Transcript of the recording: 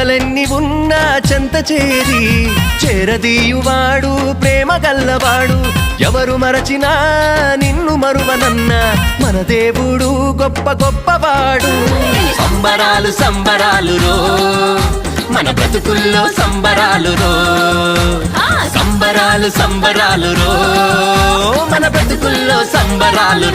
చింతలెన్ని ఉన్నా చెంత చేరి చేరదీయువాడు ప్రేమ గల్లవాడు ఎవరు మరచినా నిన్ను మరువనన్న మన దేవుడు గొప్ప గొప్పవాడు సంబరాలు సంబరాలు రో మన బ్రతుకుల్లో సంబరాలు రో సంబరాలు సంబరాలు రో మన బ్రతుకుల్లో సంబరాలు